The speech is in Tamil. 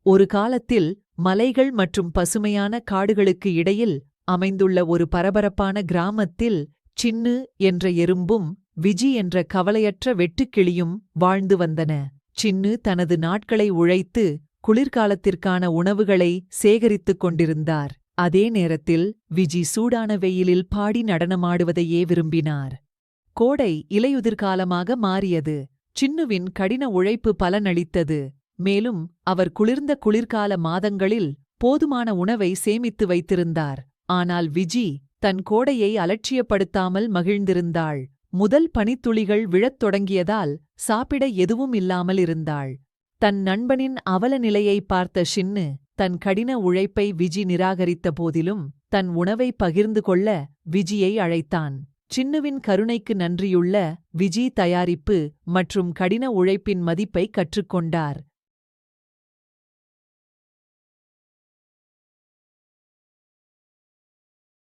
ஒரு காலத்தில் மலைகள் மற்றும் பசுமையான காடுகளுக்கு இடையில் அமைந்துள்ள ஒரு பரபரப்பான கிராமத்தில் சின்னு என்ற எறும்பும் விஜி என்ற கவலையற்ற வெட்டுக்கிளியும் வாழ்ந்து வந்தன. சின்னு தனது நாட்களை உழைத்து குளிர்காலத்திற்கான உணவுகளை சேகரித்துக் கொண்டிருந்தார். அதே நேரத்தில் விஜி சூடான வெயிலில் பாடி நடனமாடுவதையே விரும்பினார். கோடை இலையுதிர்காலமாக மாறியது. சின்னுவின் கடின உழைப்பு பலனளித்தது. மேலும் அவர் குளிர்ந்த குளிர்கால மாதங்களில் போதுமான உணவை சேமித்து வைத்திருந்தார். ஆனால் விஜி தன் கோடையை அலட்சியப்படுத்தாமல் மகிழ்ந்திருந்தாள். முதல் பனித்துளிகள் விழத் தொடங்கியதால் சாப்பிட எதுவும் இல்லாமல் இருந்தாள். தன் நண்பனின் அவல நிலையை பார்த்த சின்னு தன் கடின உழைப்பை விஜி நிராகரித்த போதிலும் தன் உணவை பகிர்ந்து கொள்ள விஜியை அழைத்தான். சின்னுவின் கருணைக்கு நன்றியுள்ள விஜி தயாரிப்பு மற்றும் கடின உழைப்பின் மதிப்பை கற்றுக்கொண்டார்.